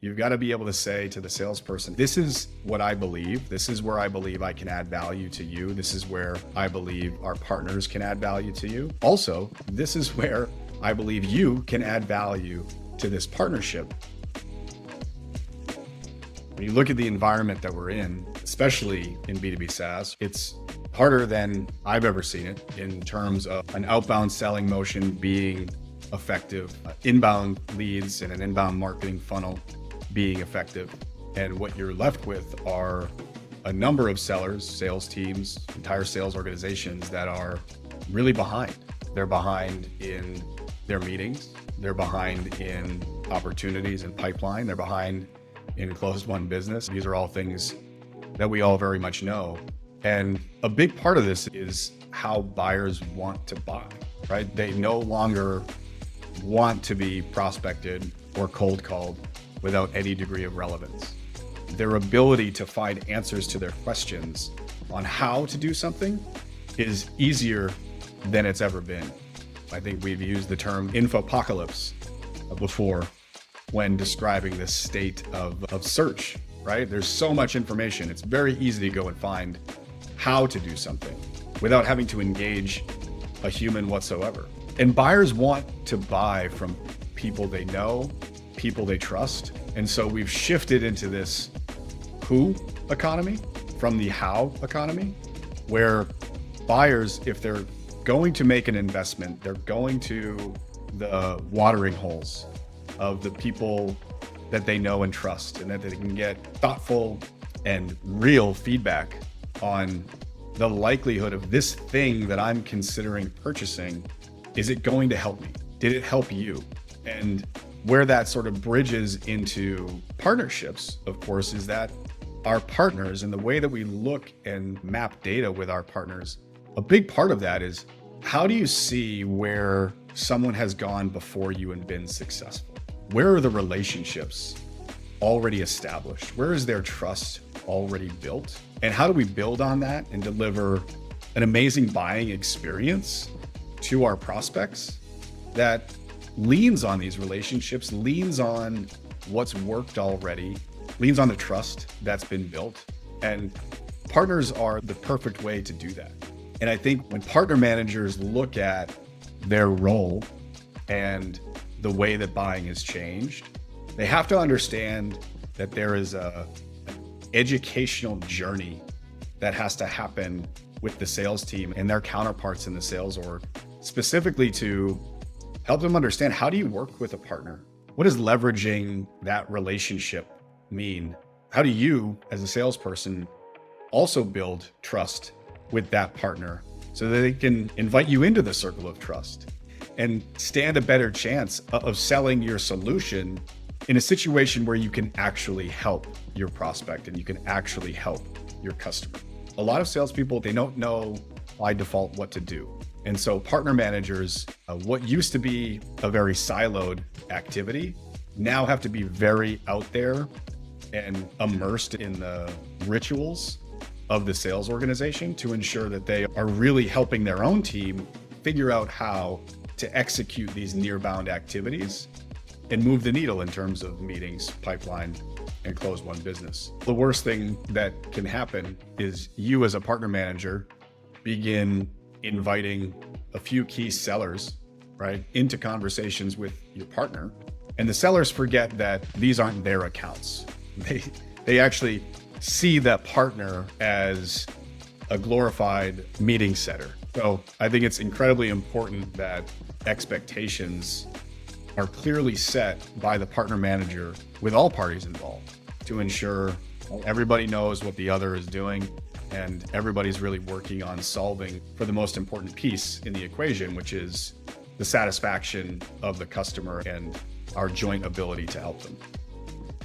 You've got to be able to say to the salesperson, this is what I believe. This is where I believe I can add value to you. This is where I believe our partners can add value to you. Also, this is where I believe you can add value to this partnership. When you look at the environment that we're in, especially in B2B SaaS, it's harder than I've ever seen it in terms of an outbound selling motion being effective, inbound leads and an inbound marketing funnel being effective. And what you're left with are a number of sellers, sales teams, entire sales organizations that are really behind. They're behind in their meetings. They're behind in opportunities and pipeline. They're behind in closed won business. These are all things that we all very much know. And a big part of this is how buyers want to buy, right? They no longer want to be prospected or cold called without any degree of relevance. Their ability to find answers to their questions on how to do something is easier than it's ever been. I think we've used the term infopocalypse before when describing this state of search, right? There's so much information. It's very easy to go and find how to do something without having to engage a human whatsoever. And buyers want to buy from people they know, people they trust. And so we've shifted into this who economy from the how economy, where buyers, if they're going to make an investment, they're going to the watering holes of the people that they know and trust, and that they can get thoughtful and real feedback on the likelihood of this thing that I'm considering purchasing. Is it going to help me? Did it help you? And where that sort of bridges into partnerships, of course, is that our partners and the way that we look and map data with our partners, a big part of that is how do you see where someone has gone before you and been successful? Where are the relationships already established? Where is their trust already built? And how do we build on that and deliver an amazing buying experience to our prospects that leans on these relationships, leans on what's worked already, leans on the trust that's been built. And partners are the perfect way to do that. And I think when partner managers look at their role and the way that buying has changed, they have to understand that there is an educational journey that has to happen with the sales team and their counterparts in the sales org, specifically to help them understand, how do you work with a partner? What does leveraging that relationship mean? How do you, as a salesperson, also build trust with that partner so that they can invite you into the circle of trust and stand a better chance of selling your solution in a situation where you can actually help your prospect and you can actually help your customer? A lot of salespeople, they don't know by default what to do. And so partner managers, what used to be a very siloed activity, now have to be very out there and immersed in the rituals of the sales organization to ensure that they are really helping their own team figure out how to execute these nearbound activities and move the needle in terms of meetings, pipeline, and close one business. The worst thing that can happen is you as a partner manager begin inviting a few key sellers, right, into conversations with your partner. And the sellers forget that these aren't their accounts. They actually see that partner as a glorified meeting setter. So I think it's incredibly important that expectations are clearly set by the partner manager with all parties involved to ensure everybody knows what the other is doing and everybody's really working on solving for the most important piece in the equation, which is the satisfaction of the customer and our joint ability to help them.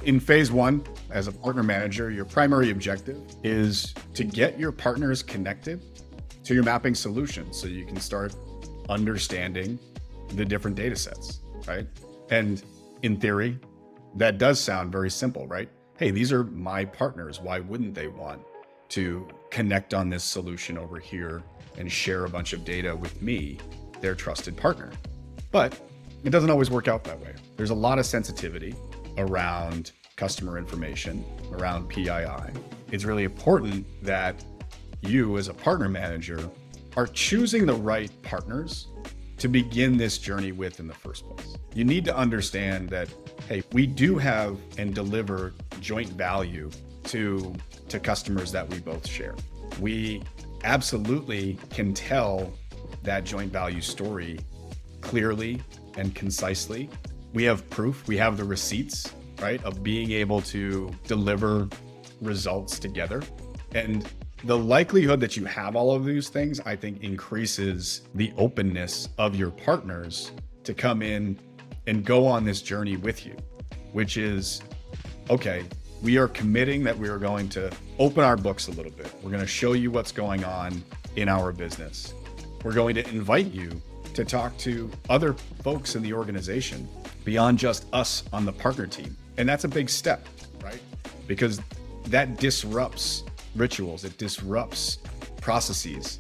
In phase one, as a partner manager, your primary objective is to get your partners connected to your mapping solution so you can start understanding the different data sets, right? And in theory, that does sound very simple, right? Hey, these are my partners. Why wouldn't they want to connect on this solution over here and share a bunch of data with me, their trusted partner? But it doesn't always work out that way. There's a lot of sensitivity around customer information around PII, it's really important that you as a partner manager are choosing the right partners to begin this journey with in the first place. You need to understand that, hey, we do have and deliver joint value to customers that we both share. We absolutely can tell that joint value story clearly and concisely. We have proof, we have the receipts, right, of being able to deliver results together. And the likelihood that you have all of these things, I think, increases the openness of your partners to come in and go on this journey with you, which is, okay, we are committing that we are going to open our books a little bit. We're going to show you what's going on in our business. We're going to invite you to talk to other folks in the organization beyond just us on the partner team. And that's a big step, right? Because that disrupts rituals, it disrupts processes,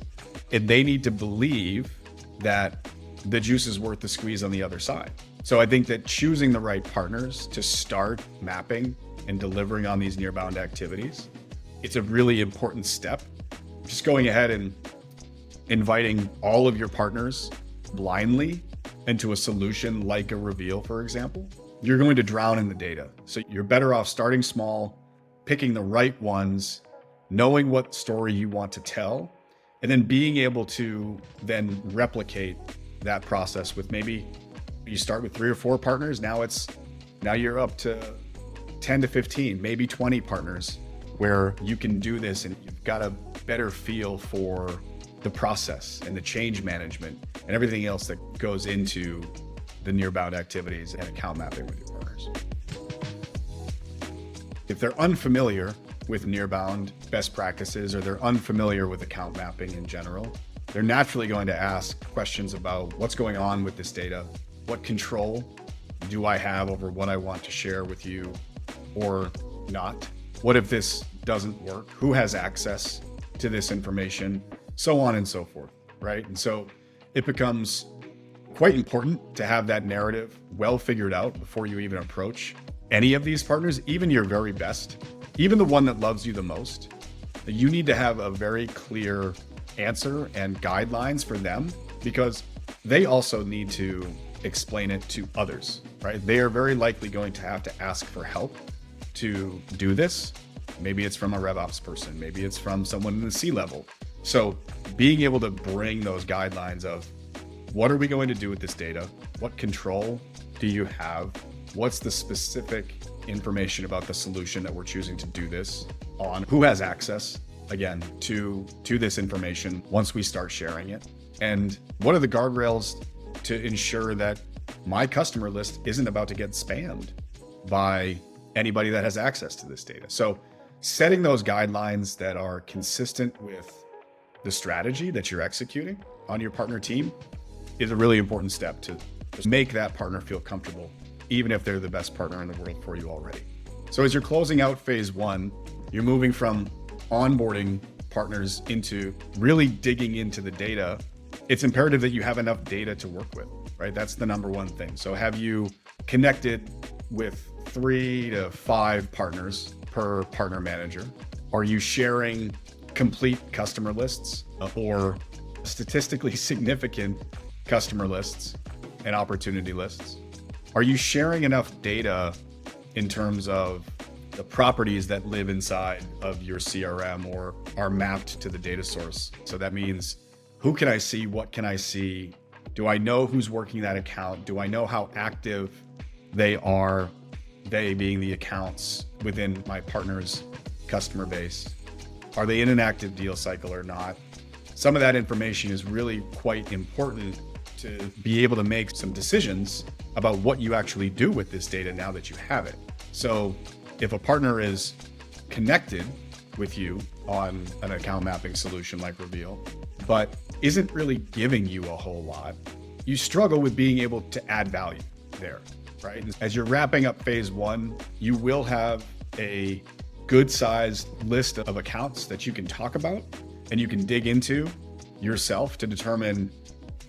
and they need to believe that the juice is worth the squeeze on the other side. So I think that choosing the right partners to start mapping and delivering on these nearbound activities, it's a really important step. Just going ahead and inviting all of your partners blindly into a solution like a reveal, for example, you're going to drown in the data. So you're better off starting small, picking the right ones, knowing what story you want to tell, and then being able to then replicate that process with, maybe you start with 3 or 4 partners. Now you're up to 10 to 15, maybe 20 partners where you can do this, and you've got a better feel for the process and the change management and everything else that goes into the nearbound activities and account mapping with your partners. If they're unfamiliar with nearbound best practices, or they're unfamiliar with account mapping in general, they're naturally going to ask questions about what's going on with this data. What control do I have over what I want to share with you or not? What if this doesn't work? Who has access to this information? So on and so forth, right? And so it becomes quite important to have that narrative well figured out before you even approach any of these partners, even your very best, even the one that loves you the most. You need to have a very clear answer and guidelines for them, because they also need to explain it to others, right? They are very likely going to have to ask for help to do this. Maybe it's from a RevOps person, maybe it's from someone in the C-level. So being able to bring those guidelines of, what are we going to do with this data? What control do you have? What's the specific information about the solution that we're choosing to do this on? Who has access, again, to this information once we start sharing it? And what are the guardrails to ensure that my customer list isn't about to get spammed by anybody that has access to this data? So setting those guidelines that are consistent with the strategy that you're executing on your partner team is a really important step to make that partner feel comfortable, even if they're the best partner in the world for you already. So as you're closing out phase 1, you're moving from onboarding partners into really digging into the data. It's imperative that you have enough data to work with, right? That's the number one thing. So have you connected with 3 to 5 partners per partner manager? Are you sharing complete customer lists or statistically significant customer lists and opportunity lists? Are you sharing enough data in terms of the properties that live inside of your CRM or are mapped to the data source? So that means, who can I see? What can I see? Do I know who's working that account? Do I know how active they are, they being the accounts within my partner's customer base? Are they in an active deal cycle or not? Some of that information is really quite important to be able to make some decisions about what you actually do with this data now that you have it. So if a partner is connected with you on an account mapping solution like Reveal, but isn't really giving you a whole lot, you struggle with being able to add value there, right? As you're wrapping up phase 1, you will have a good sized list of accounts that you can talk about and you can dig into yourself to determine,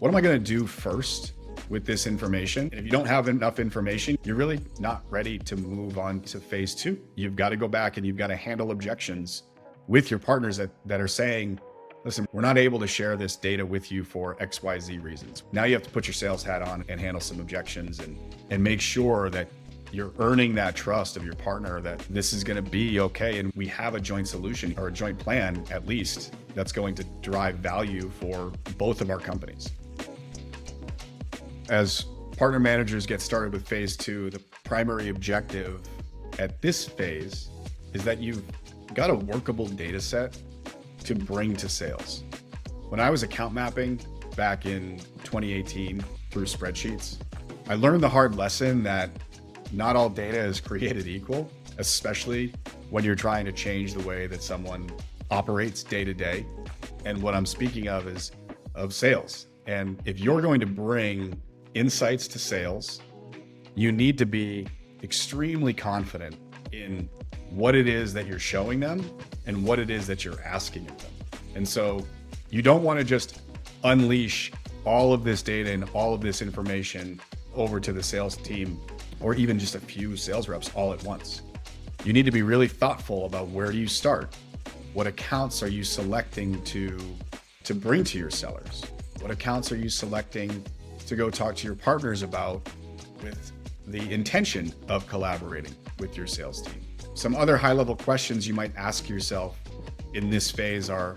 what am I going to do first with this information. And if you don't have enough information, you're really not ready to move on to phase two. You've got to go back and you've got to handle objections with your partners that are saying, listen, we're not able to share this data with you for XYZ reasons. Now you have to put your sales hat on and handle some objections and make sure that you're earning that trust of your partner that this is going to be okay. And we have a joint solution or a joint plan, at least, that's going to drive value for both of our companies. As partner managers get started with phase two, the primary objective at this phase is that you've got a workable data set to bring to sales. When I was account mapping back in 2018 through spreadsheets, I learned the hard lesson that not all data is created equal, especially when you're trying to change the way that someone operates day to day. And what I'm speaking of is of sales. And if you're going to bring insights to sales, you need to be extremely confident in what it is that you're showing them and what it is that you're asking of them. And so you don't want to just unleash all of this data and all of this information over to the sales team or even just a few sales reps all at once. You need to be really thoughtful about where do you start? What accounts are you selecting to bring to your sellers? What accounts are you selecting to go talk to your partners about with the intention of collaborating with your sales team? Some other high-level questions you might ask yourself in this phase are,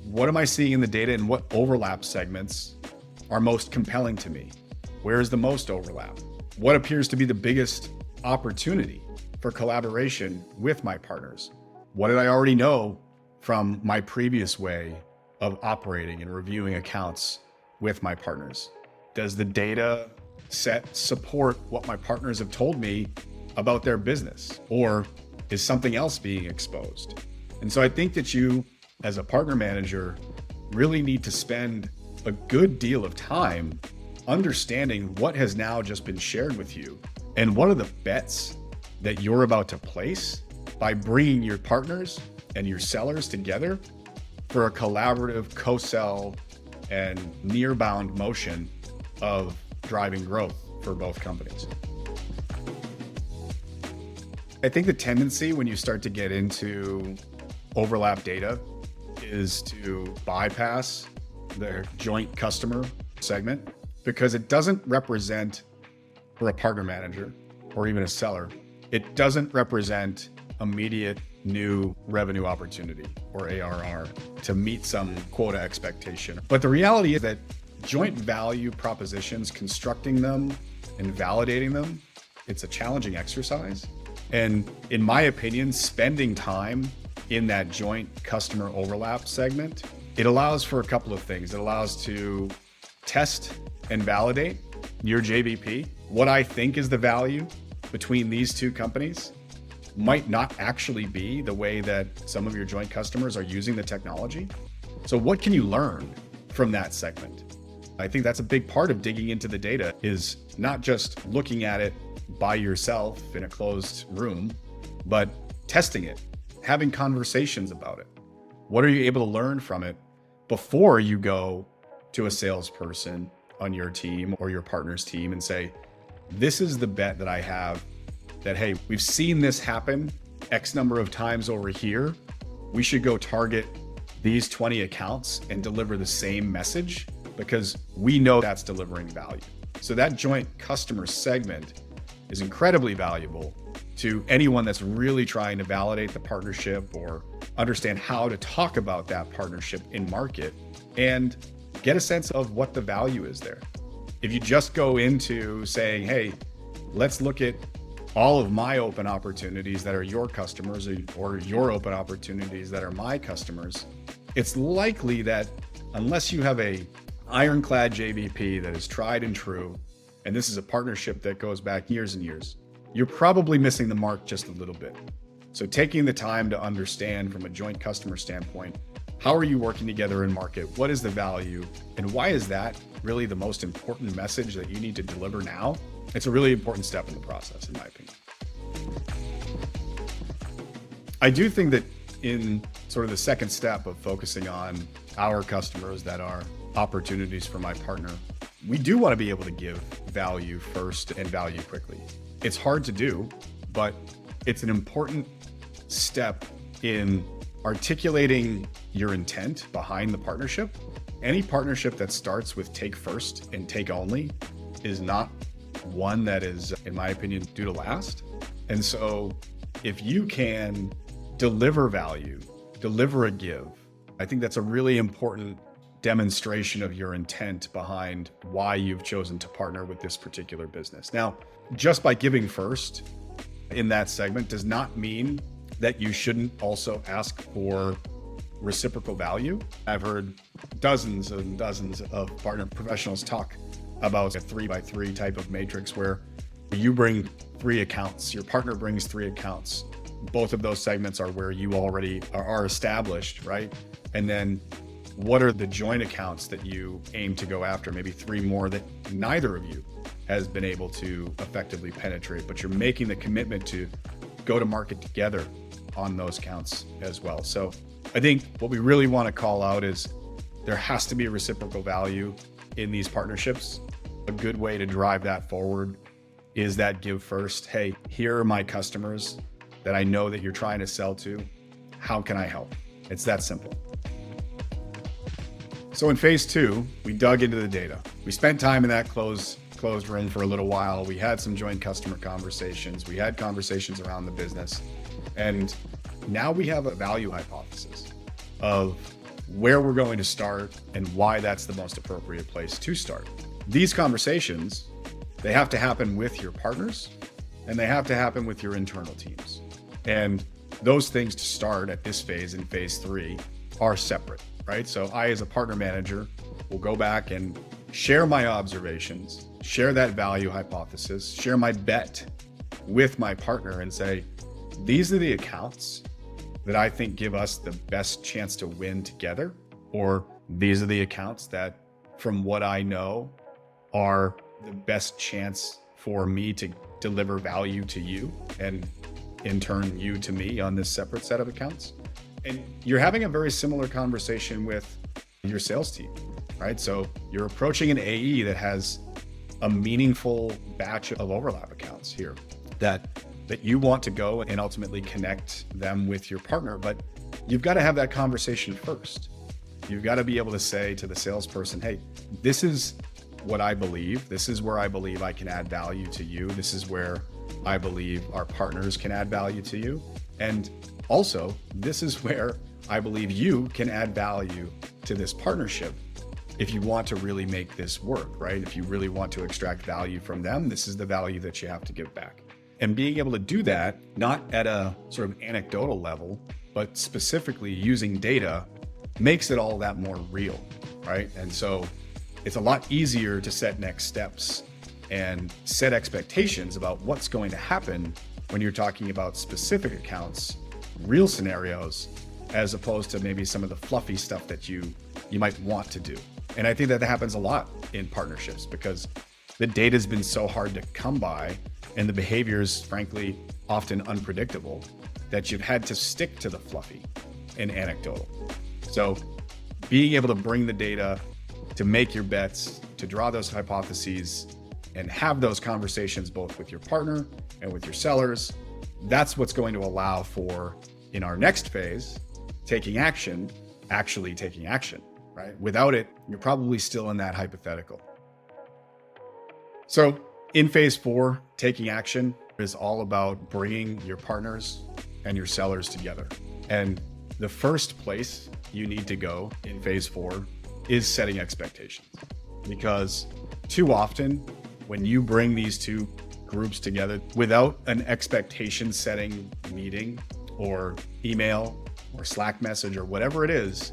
what am I seeing in the data and what overlap segments are most compelling to me? Where is the most overlap? What appears to be the biggest opportunity for collaboration with my partners? What did I already know from my previous way of operating and reviewing accounts with my partners? Does the data set support what my partners have told me about their business? Or is something else being exposed? And so I think that you, as a partner manager, really need to spend a good deal of time understanding what has now just been shared with you and what are the bets that you're about to place by bringing your partners and your sellers together for a collaborative co-sell and near-bound motion of driving growth for both companies. I think the tendency when you start to get into overlap data is to bypass the joint customer segment because it doesn't represent, for a partner manager or even a seller, it doesn't represent immediate new revenue opportunity or ARR to meet some quota expectation. But the reality is that joint value propositions, constructing them and validating them, it's a challenging exercise. And in my opinion, spending time in that joint customer overlap segment, it allows for a couple of things. It allows to test and validate your JVP. What I think is the value between these two companies might not actually be the way that some of your joint customers are using the technology. So what can you learn from that segment? I think that's a big part of digging into the data, is not just looking at it by yourself in a closed room, but testing it, having conversations about it. What are you able to learn from it before you go to a salesperson on your team or your partner's team and say, this is the bet that I have that, hey, we've seen this happen X number of times over here. We should go target these 20 accounts and deliver the same message because we know that's delivering value. So that joint customer segment is incredibly valuable to anyone that's really trying to validate the partnership or understand how to talk about that partnership in market and get a sense of what the value is there. If you just go into saying, hey, let's look at all of my open opportunities that are your customers or your open opportunities that are my customers, it's likely that unless you have a ironclad JVP that is tried and true, and this is a partnership that goes back years and years, you're probably missing the mark just a little bit. So taking the time to understand from a joint customer standpoint, how are you working together in market? What is the value? And why is that really the most important message that you need to deliver now? It's a really important step in the process, in my opinion. I do think that in sort of the second step of focusing on our customers that are opportunities for my partner, we do want to be able to give value first and value quickly. It's hard to do, but it's an important step in articulating your intent behind the partnership. Any partnership that starts with take first and take only is not one that is, in my opinion, due to last. And so if you can deliver value, deliver a give, I think that's a really important demonstration of your intent behind why you've chosen to partner with this particular business. Now, just by giving first in that segment does not mean that you shouldn't also ask for reciprocal value. I've heard dozens and dozens of partner professionals talk about a 3x3 type of matrix where you bring 3 accounts, your partner brings 3 accounts. Both of those segments are where you already are established, right? And then what are the joint accounts that you aim to go after? Maybe 3 more that neither of you has been able to effectively penetrate, but you're making the commitment to go to market together on those counts as well. So I think what we really want to call out is there has to be reciprocal value in these partnerships. A good way to drive that forward is that give first. Hey, here are my customers that I know that you're trying to sell to. How can I help? It's that simple. So in phase 2, we dug into the data. We spent time in that closed room for a little while. We had some joint customer conversations. We had conversations around the business. And now we have a value hypothesis of where we're going to start and why that's the most appropriate place to start. These conversations, they have to happen with your partners and they have to happen with your internal teams. And those things to start at this phase in phase 3 are separate, right? So I, as a partner manager, will go back and share my observations, share that value hypothesis, share my bet with my partner and say, these are the accounts that I think give us the best chance to win together, or these are the accounts that, from what I know, are the best chance for me to deliver value to you and in turn you to me on this separate set of accounts. And you're having a very similar conversation with your sales team, right? So you're approaching an AE that has a meaningful batch of overlap accounts here that you want to go and ultimately connect them with your partner, but you've got to have that conversation first. You've got to be able to say to the salesperson, hey, this is what I believe. This is where I believe I can add value to you. This is where I believe our partners can add value to you. And also, this is where I believe you can add value to this partnership. If you want to really make this work, right? If you really want to extract value from them, this is the value that you have to give back. And being able to do that, not at a sort of anecdotal level, but specifically using data, makes it all that more real, right? And so it's a lot easier to set next steps and set expectations about what's going to happen when you're talking about specific accounts, real scenarios, as opposed to maybe some of the fluffy stuff that you might want to do. And I think that happens a lot in partnerships because the data's been so hard to come by and the behavior is frankly often unpredictable that you've had to stick to the fluffy and anecdotal. So being able to bring the data to make your bets, to draw those hypotheses and have those conversations both with your partner and with your sellers, that's what's going to allow for, in our next phase, taking action, actually taking action, right? Without it, you're probably still in that hypothetical. So in phase 4, taking action is all about bringing your partners and your sellers together. And the first place you need to go in phase 4 is setting expectations. Because too often, when you bring these two groups together without an expectation setting meeting or email or Slack message or whatever it is,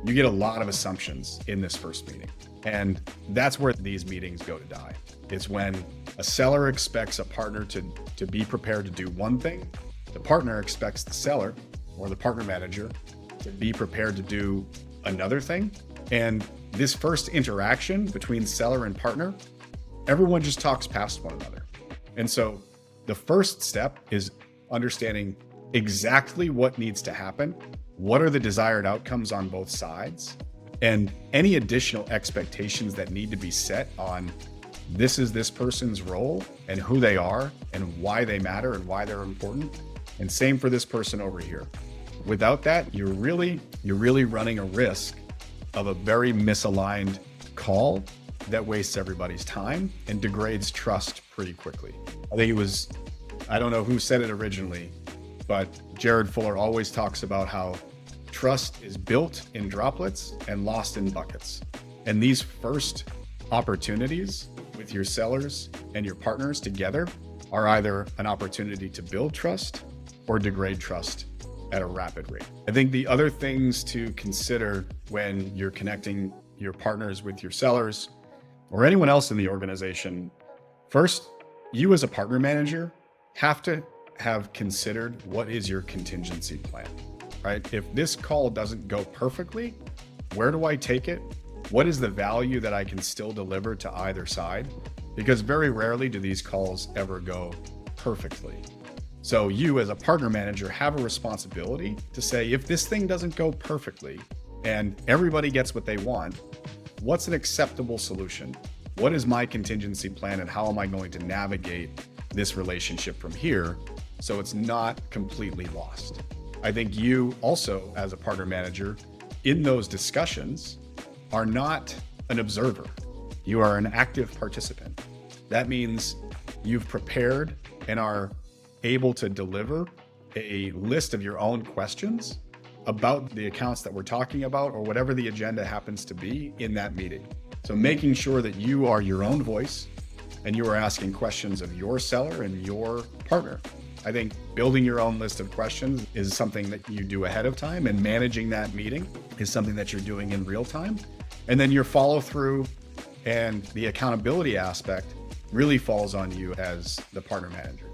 you get a lot of assumptions in this first meeting. And that's where these meetings go to die. It's when a seller expects a partner to be prepared to do one thing, the partner expects the seller or the partner manager to be prepared to do another thing. And this first interaction between seller and partner, everyone just talks past one another. And so the first step is understanding exactly what needs to happen. What are the desired outcomes on both sides? And any additional expectations that need to be set on this is this person's role and who they are and why they matter and why they're important. And same for this person over here. Without that, you're really running a risk of a very misaligned call that wastes everybody's time and degrades trust pretty quickly. I think it was, I don't know who said it originally, but Jared Fuller always talks about how trust is built in droplets and lost in buckets. And these first opportunities with your sellers and your partners together are either an opportunity to build trust or degrade trust at a rapid rate. I think the other things to consider when you're connecting your partners with your sellers or anyone else in the organization, first, you as a partner manager have to have considered what is your contingency plan, right? If this call doesn't go perfectly, where do I take it? What is the value that I can still deliver to either side? Because very rarely do these calls ever go perfectly. So you as a partner manager have a responsibility to say, if this thing doesn't go perfectly and everybody gets what they want, what's an acceptable solution? What is my contingency plan and how am I going to navigate this relationship from here so it's not completely lost? I think you also, as a partner manager, in those discussions are not an observer. You are an active participant. That means you've prepared and are able to deliver a list of your own questions about the accounts that we're talking about or whatever the agenda happens to be in that meeting. So making sure that you are your own voice and you are asking questions of your seller and your partner. I think building your own list of questions is something that you do ahead of time, and managing that meeting is something that you're doing in real time. And then your follow through and the accountability aspect really falls on you as the partner manager.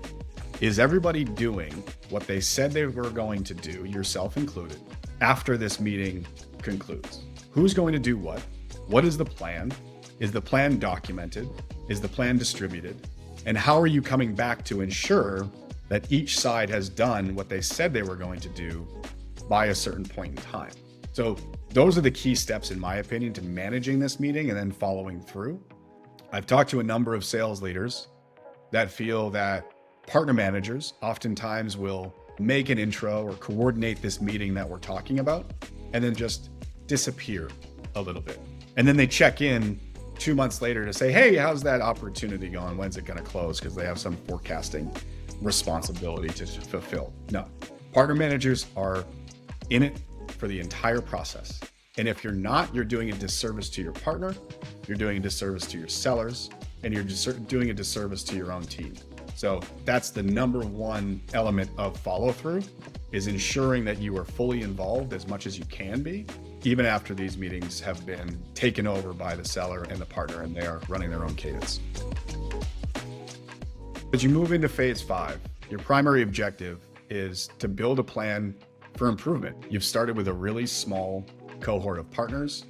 Is everybody doing what they said they were going to do, yourself included, after this meeting concludes? Who's going to do what? What is the plan? Is the plan documented? Is the plan distributed? And how are you coming back to ensure that each side has done what they said they were going to do by a certain point in time? So those are the key steps, in my opinion, to managing this meeting and then following through. I've talked to a number of sales leaders that feel that partner managers oftentimes will make an intro or coordinate this meeting that we're talking about and then just disappear a little bit. And then they check in 2 months later to say, hey, how's that opportunity going? When's it going to close? Because they have some forecasting responsibility to fulfill. No, partner managers are in it for the entire process. And if you're not, you're doing a disservice to your partner, you're doing a disservice to your sellers, and you're just doing a disservice to your own team. So that's the number one element of follow through, is ensuring that you are fully involved as much as you can be, even after these meetings have been taken over by the seller and the partner and they are running their own cadence. As you move into phase 5, your primary objective is to build a plan for improvement. You've started with a really small cohort of partners,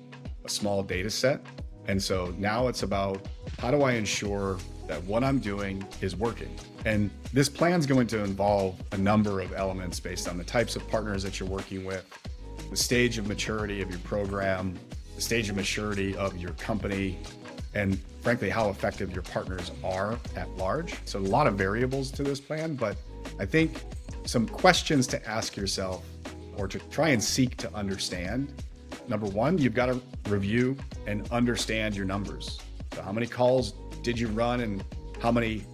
a small data set. And so now it's about, how do I ensure that what I'm doing is working? And this plan is going to involve a number of elements based on the types of partners that you're working with, the stage of maturity of your program, the stage of maturity of your company, and frankly, how effective your partners are at large. So a lot of variables to this plan, but I think some questions to ask yourself or to try and seek to understand. Number one, you've got to review and understand your numbers. So how many calls did you run and how many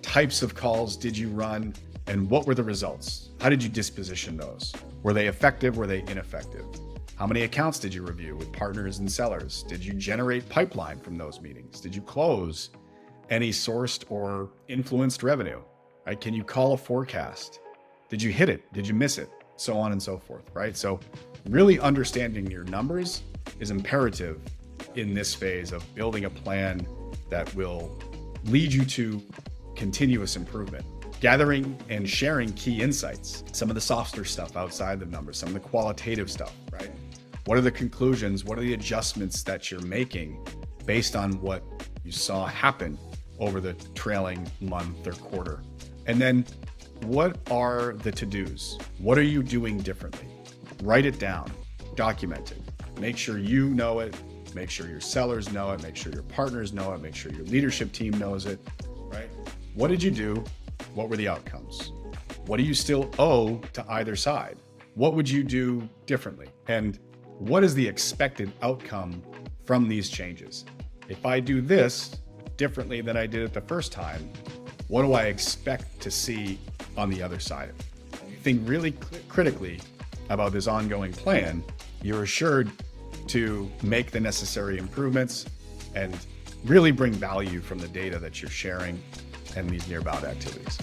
types of calls did you run and what were the results? How did you disposition those? Were they effective? Were they ineffective? How many accounts did you review with partners and sellers? Did you generate pipeline from those meetings? Did you close any sourced or influenced revenue? Right? Can you call a forecast? Did you hit it? Did you miss it? So on and so forth, right? So really understanding your numbers is imperative in this phase of building a plan that will lead you to continuous improvement. Gathering and sharing key insights, some of the softer stuff outside the numbers, some of the qualitative stuff, right? What are the conclusions? What are the adjustments that you're making based on what you saw happen over the trailing month or quarter? And then what are the to-dos? What are you doing differently? Write it down, document it. Make sure you know it. Make sure your sellers know it. Make sure your partners know it. Make sure your leadership team knows it, right? What did you do? What were the outcomes? What do you still owe to either side? What would you do differently? And what is the expected outcome from these changes? If I do this differently than I did it the first time, what do I expect to see on the other side? When you think really critically about this ongoing plan, you're assured to make the necessary improvements and really bring value from the data that you're sharing and these nearbound activities.